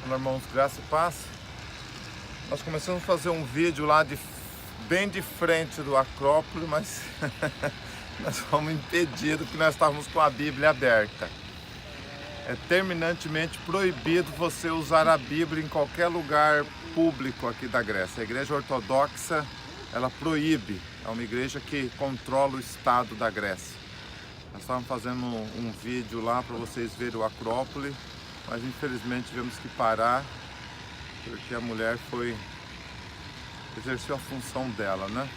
Olá, irmãos, graça e paz. Nós começamos a fazer um vídeo lá bem de frente do Acrópole, mas nós fomos impedidos porque nós estávamos com a Bíblia aberta. É terminantemente proibido você usar a Bíblia em qualquer lugar público aqui da Grécia. A Igreja Ortodoxa, ela proíbe. É uma igreja que controla o Estado da Grécia. Nós estávamos fazendo um vídeo lá para vocês verem o Acrópole, mas infelizmente tivemos que parar porque a mulher exerceu a função dela, né?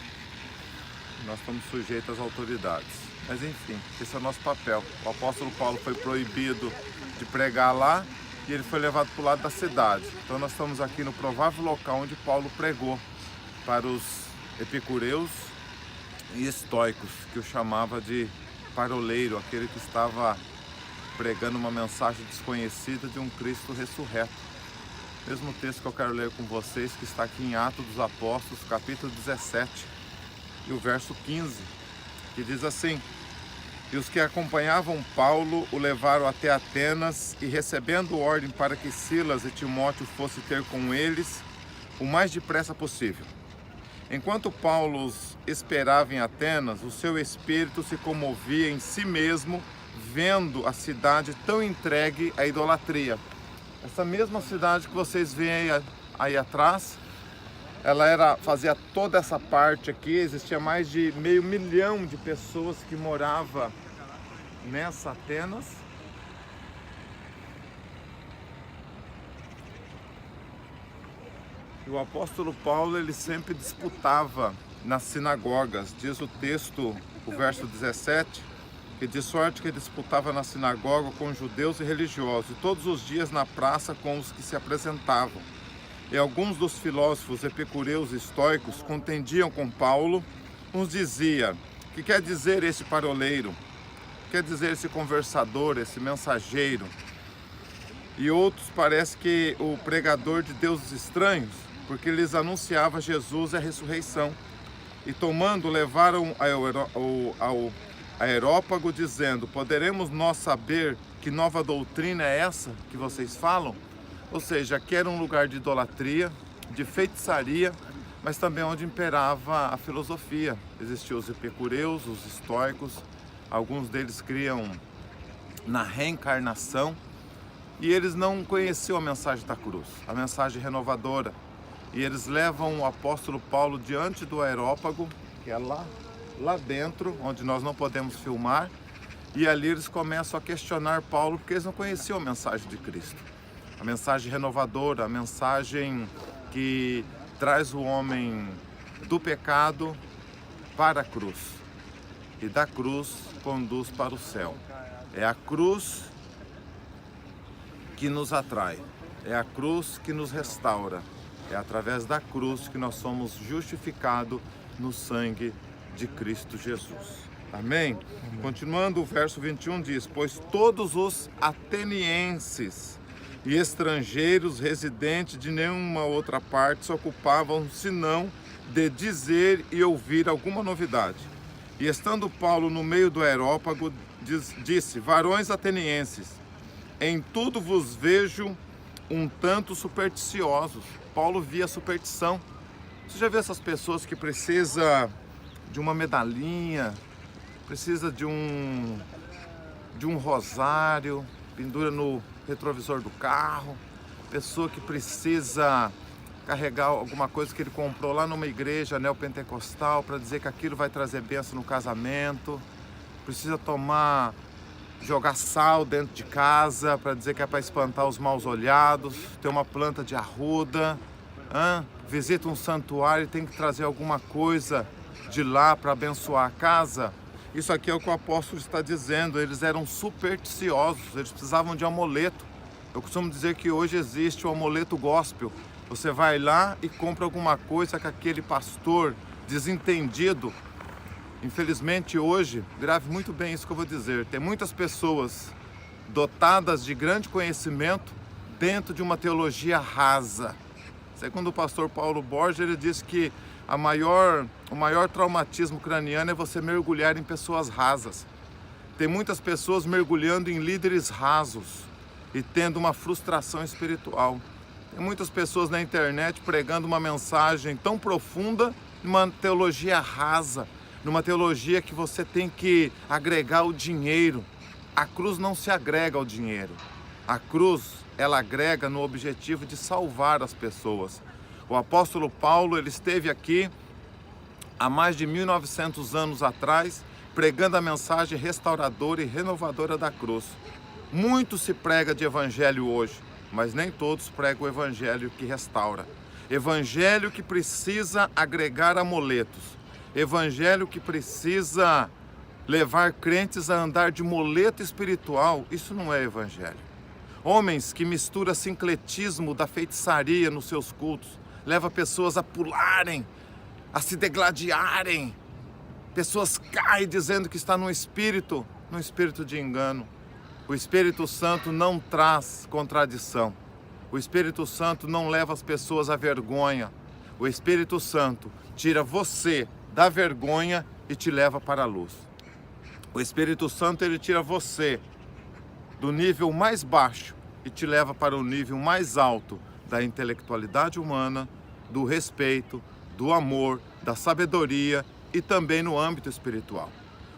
Nós estamos sujeitos às autoridades. Mas enfim, esse é o nosso papel. O apóstolo Paulo foi proibido de pregar lá e ele foi levado para o lado da cidade. Então nós estamos aqui no provável local onde Paulo pregou para os epicureus e estoicos, que o chamava de paroleiro, aquele que estava pregando uma mensagem desconhecida de um Cristo ressurreto. Mesmo texto que eu quero ler com vocês, que está aqui em Atos dos Apóstolos, capítulo 17, e o verso 15, que diz assim: E os que acompanhavam Paulo o levaram até Atenas, e recebendo ordem para que Silas e Timóteo fossem ter com eles o mais depressa possível. Enquanto Paulo os esperava em Atenas, o seu espírito se comovia em si mesmo, vendo a cidade tão entregue à idolatria. Essa mesma cidade que vocês veem aí atrás, ela fazia toda essa parte aqui. Existia mais de 500 mil de pessoas que moravam nessa Atenas. E o apóstolo Paulo, ele sempre disputava nas sinagogas. Diz o texto, o verso 17, que de sorte que ele disputava na sinagoga com judeus e religiosos, e todos os dias na praça com os que se apresentavam. E alguns dos filósofos epicureus e estoicos contendiam com Paulo. Uns diziam: que quer dizer esse paroleiro? Quer dizer esse conversador, esse mensageiro? E outros parece que o pregador de deuses estranhos, porque lhes anunciava Jesus e a ressurreição. E tomando, levaram ao Areópago, dizendo: poderemos nós saber que nova doutrina é essa que vocês falam? Ou seja, aqui era um lugar de idolatria, de feitiçaria, mas também onde imperava a filosofia. Existiam os epicureus, os estoicos, alguns deles criam na reencarnação, e eles não conheciam a mensagem da cruz, a mensagem renovadora. E eles levam o apóstolo Paulo diante do Areópago, que é lá dentro, onde nós não podemos filmar, e ali eles começam a questionar Paulo, porque eles não conheciam a mensagem de Cristo, a mensagem renovadora, a mensagem que traz o homem do pecado para a cruz, e da cruz conduz para o céu. É a cruz que nos atrai, é a cruz que nos restaura, é através da cruz que nós somos justificados no sangue de Cristo Jesus. Amém? Continuando, o verso 21 diz: pois todos os atenienses e estrangeiros residentes de nenhuma outra parte se ocupavam senão de dizer e ouvir alguma novidade. E estando Paulo no meio do Areópago, disse: varões atenienses, em tudo vos vejo um tanto supersticiosos. Paulo via superstição. Você já viu essas pessoas que precisam de uma medalhinha, precisa de um rosário, pendura no retrovisor do carro, pessoa que precisa carregar alguma coisa que ele comprou lá numa igreja neopentecostal para dizer que aquilo vai trazer bênção no casamento, precisa jogar sal dentro de casa para dizer que é para espantar os maus olhados, ter uma planta de arruda, visita um santuário e tem que trazer alguma coisa de lá para abençoar a casa. Isso aqui é o que o apóstolo está dizendo. Eles eram supersticiosos, eles precisavam de amuleto. Eu costumo dizer que hoje existe o amuleto gospel. Você vai lá e compra alguma coisa que aquele pastor desentendido. Infelizmente hoje, grave muito bem isso que eu vou dizer, tem muitas pessoas dotadas de grande conhecimento dentro de uma teologia rasa. Segundo o pastor Paulo Borges, ele diz que o maior traumatismo craniano é você mergulhar em pessoas rasas. Tem muitas pessoas mergulhando em líderes rasos e tendo uma frustração espiritual. Tem muitas pessoas na internet pregando uma mensagem tão profunda, numa teologia rasa, numa teologia que você tem que agregar o dinheiro. A cruz não se agrega ao dinheiro. A cruz, ela agrega no objetivo de salvar as pessoas. O apóstolo Paulo, ele esteve aqui há mais de 1900 anos atrás, pregando a mensagem restauradora e renovadora da cruz. Muito se prega de evangelho hoje, mas nem todos pregam o evangelho que restaura. Evangelho que precisa agregar amuletos. Evangelho que precisa levar crentes a andar de moleto espiritual. Isso não é evangelho. Homens que misturam sincretismo da feitiçaria nos seus cultos, leva pessoas a pularem, a se degladiarem. Pessoas caem dizendo que está num espírito de engano. O Espírito Santo não traz contradição. O Espírito Santo não leva as pessoas à vergonha. O Espírito Santo tira você da vergonha e te leva para a luz. O Espírito Santo, ele tira você do nível mais baixo e te leva para o nível mais alto da intelectualidade humana, do respeito, do amor, da sabedoria e também no âmbito espiritual.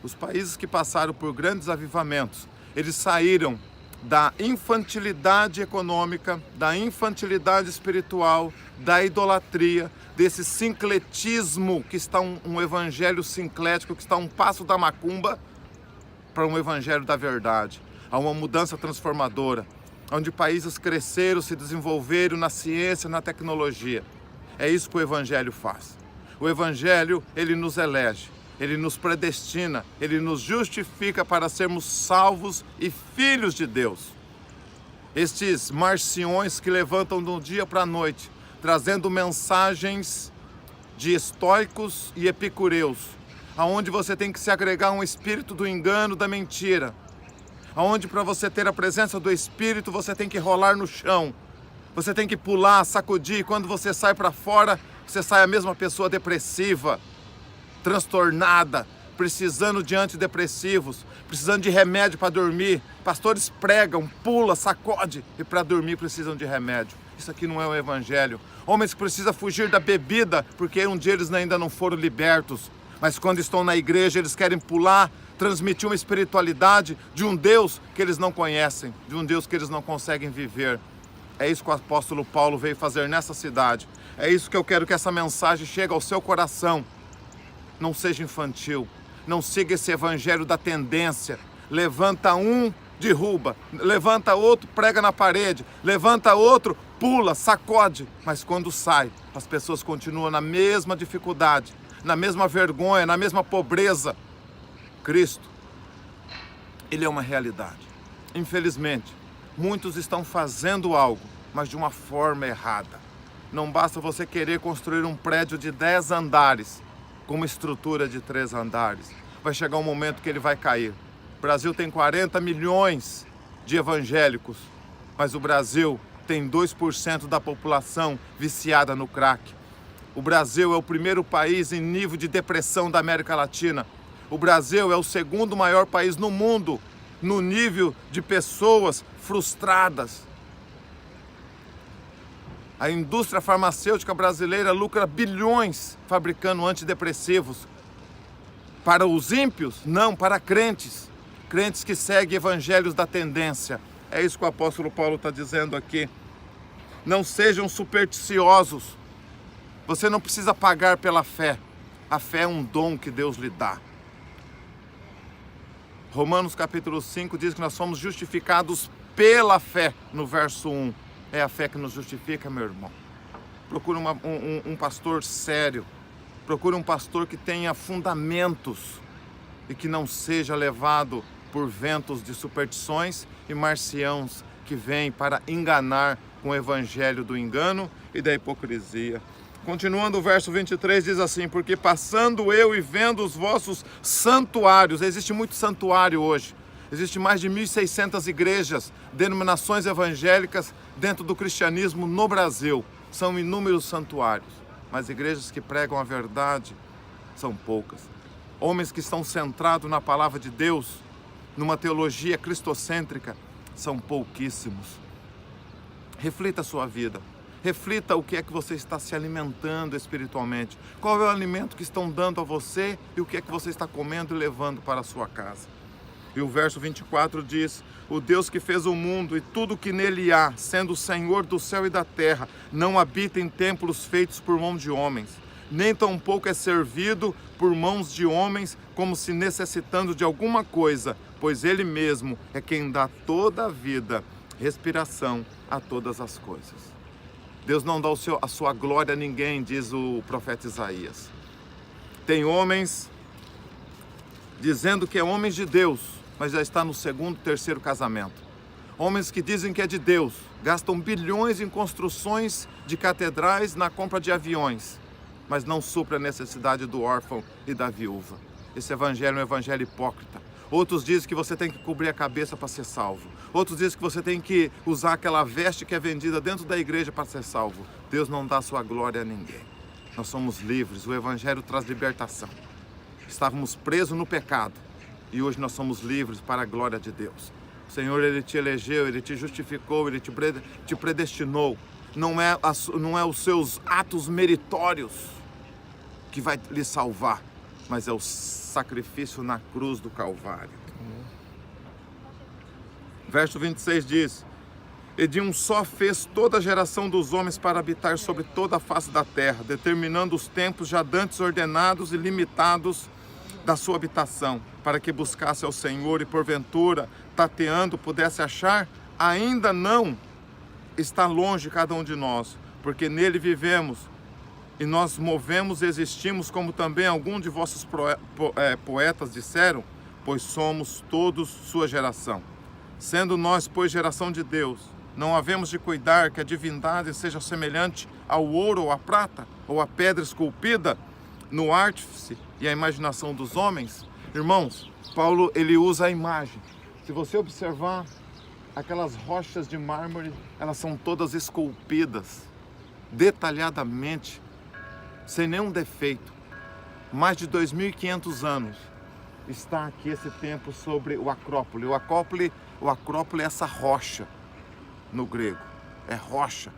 Os países que passaram por grandes avivamentos, eles saíram da infantilidade econômica, da infantilidade espiritual, da idolatria, desse sincretismo que está um evangelho sincrético, que está um passo da macumba para um evangelho da verdade, a uma mudança transformadora, onde países cresceram, se desenvolveram na ciência, na tecnologia. É isso que o evangelho faz. O evangelho, ele nos elege, ele nos predestina, ele nos justifica para sermos salvos e filhos de Deus. Estes marciões que levantam de um dia para a noite, trazendo mensagens de estoicos e epicureus, aonde você tem que se agregar a um espírito do engano, da mentira, aonde para você ter a presença do Espírito, você tem que rolar no chão, você tem que pular, sacudir, e quando você sai para fora, você sai a mesma pessoa depressiva, transtornada, precisando de antidepressivos, precisando de remédio para dormir. Pastores pregam, pula, sacode, e para dormir precisam de remédio. Isso aqui não é o evangelho. Homens que precisam fugir da bebida, porque um dia eles ainda não foram libertos, mas quando estão na igreja eles querem pular, transmitir uma espiritualidade de um Deus que eles não conhecem, de um Deus que eles não conseguem viver. É isso que o apóstolo Paulo veio fazer nessa cidade. É isso que eu quero que essa mensagem chegue ao seu coração. Não seja infantil, não siga esse evangelho da tendência. Levanta um, derruba, levanta outro, prega na parede, levanta outro, pula, sacode. Mas quando sai, as pessoas continuam na mesma dificuldade, na mesma vergonha, na mesma pobreza. Cristo, ele é uma realidade. Infelizmente, muitos estão fazendo algo, mas de uma forma errada. Não basta você querer construir um prédio de 10 andares com uma estrutura de 3 andares. Vai chegar um momento que ele vai cair. O Brasil tem 40 milhões de evangélicos, mas o Brasil tem 2% da população viciada no crack. O Brasil é o primeiro país em nível de depressão da América Latina. O Brasil é o segundo maior país no mundo no nível de pessoas frustradas. A indústria farmacêutica brasileira lucra bilhões fabricando antidepressivos. Para os ímpios? Não, para crentes. Crentes que seguem evangelhos da tendência. É isso que o apóstolo Paulo está dizendo aqui. Não sejam supersticiosos. Você não precisa pagar pela fé. A fé é um dom que Deus lhe dá. Romanos capítulo 5 diz que nós somos justificados pela fé, no verso 1. É a fé que nos justifica, meu irmão. Procure um pastor sério. Procure um pastor que tenha fundamentos e que não seja levado por ventos de superstições e marciãos que vêm para enganar com o evangelho do engano e da hipocrisia. Continuando o verso 23 diz assim: porque passando eu e vendo os vossos santuários, existe muito santuário hoje, existe mais de 1.600 igrejas, denominações evangélicas dentro do cristianismo no Brasil, são inúmeros santuários, mas igrejas que pregam a verdade são poucas. Homens que estão centrados na palavra de Deus, numa teologia cristocêntrica, são pouquíssimos. Reflita a sua vida. Reflita o que é que você está se alimentando espiritualmente. Qual é o alimento que estão dando a você e o que é que você está comendo e levando para a sua casa. E o verso 24 diz: o Deus que fez o mundo e tudo que nele há, sendo o Senhor do céu e da terra, não habita em templos feitos por mãos de homens, nem tampouco é servido por mãos de homens como se necessitando de alguma coisa, pois ele mesmo é quem dá toda a vida, respiração a todas as coisas. Deus não dá a sua glória a ninguém, diz o profeta Isaías. Tem homens dizendo que é homens de Deus, mas já está no segundo, terceiro casamento. Homens que dizem que é de Deus, gastam bilhões em construções de catedrais, na compra de aviões, mas não supre a necessidade do órfão e da viúva. Esse evangelho é um evangelho hipócrita. Outros dizem que você tem que cobrir a cabeça para ser salvo. Outros dizem que você tem que usar aquela veste que é vendida dentro da igreja para ser salvo. Deus não dá sua glória a ninguém. Nós somos livres, o evangelho traz libertação. Estávamos presos no pecado e hoje nós somos livres para a glória de Deus. O Senhor, Ele te elegeu, Ele te justificou, Ele te predestinou. Não é os seus atos meritórios que vai lhe salvar, mas é o sacrifício na cruz do Calvário. Verso 26 diz: e de um só fez toda a geração dos homens para habitar sobre toda a face da terra, determinando os tempos já dantes ordenados e limitados da sua habitação, para que buscasse ao Senhor e porventura, tateando, pudesse achar. Ainda não está longe cada um de nós, porque nele vivemos e nós movemos e existimos, como também algum de vossos poetas disseram, pois somos todos sua geração. Sendo nós, pois, geração de Deus, não havemos de cuidar que a divindade seja semelhante ao ouro ou à prata, ou à pedra esculpida no artífice e a imaginação dos homens? Irmãos, Paulo, ele usa a imagem. Se você observar, aquelas rochas de mármore, elas são todas esculpidas, detalhadamente, sem nenhum defeito. Mais de 2.500 anos está aqui esse templo sobre o Acrópole. O Acrópole é essa rocha no grego, é rocha,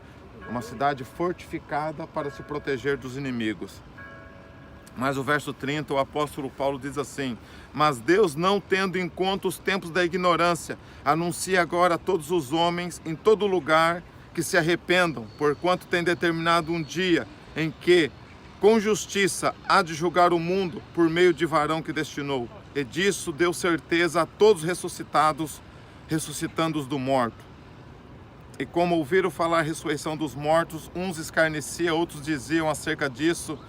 uma cidade fortificada para se proteger dos inimigos. Mas o verso 30, o apóstolo Paulo diz assim: mas Deus, não tendo em conta os tempos da ignorância, anuncia agora a todos os homens em todo lugar que se arrependam, porquanto tem determinado um dia em que com justiça há de julgar o mundo por meio de varão que destinou. E disso deu certeza a todos ressuscitados, ressuscitando-os do morto. E como ouviram falar a ressurreição dos mortos, uns escarneciam, outros diziam acerca disso: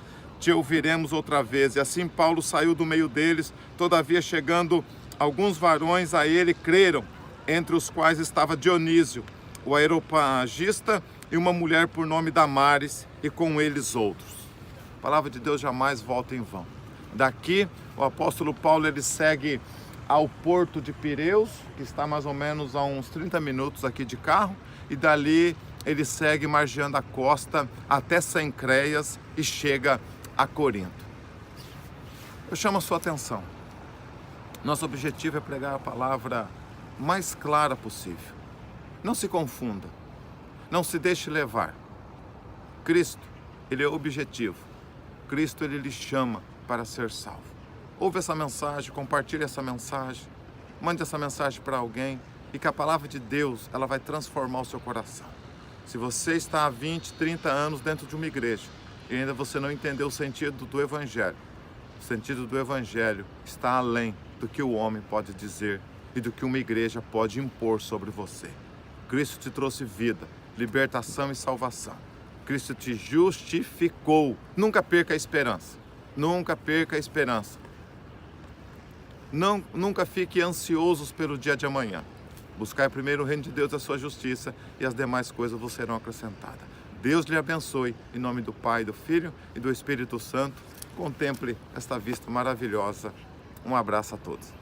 te ouviremos outra vez. E assim Paulo saiu do meio deles. Todavia, chegando alguns varões a ele, creram, entre os quais estava Dionísio, o areopagista, e uma mulher por nome Damares, e com eles outros. A palavra de Deus jamais volta em vão. Daqui, o apóstolo Paulo, ele segue ao porto de Pireus, que está mais ou menos a uns 30 minutos aqui de carro, e dali ele segue margeando a costa até Cencreias e chega a Corinto. Eu chamo a sua atenção. Nosso objetivo é pregar a palavra mais clara possível. Não se confunda. Não se deixe levar. Cristo, Ele é o objetivo. Cristo, Ele lhe chama para ser salvo. Ouve essa mensagem, compartilhe essa mensagem, mande essa mensagem para alguém e que a palavra de Deus, ela vai transformar o seu coração. Se você está há 20, 30 anos dentro de uma igreja e ainda você não entendeu o sentido do Evangelho, o sentido do Evangelho está além do que o homem pode dizer e do que uma igreja pode impor sobre você. Cristo te trouxe vida, libertação e salvação. Cristo te justificou. Nunca perca a esperança. Nunca perca a esperança. Nunca fique ansiosos pelo dia de amanhã. Buscai primeiro o reino de Deus e a sua justiça, e as demais coisas vos serão acrescentadas. Deus lhe abençoe, em nome do Pai, do Filho e do Espírito Santo. Contemple esta vista maravilhosa. Um abraço a todos.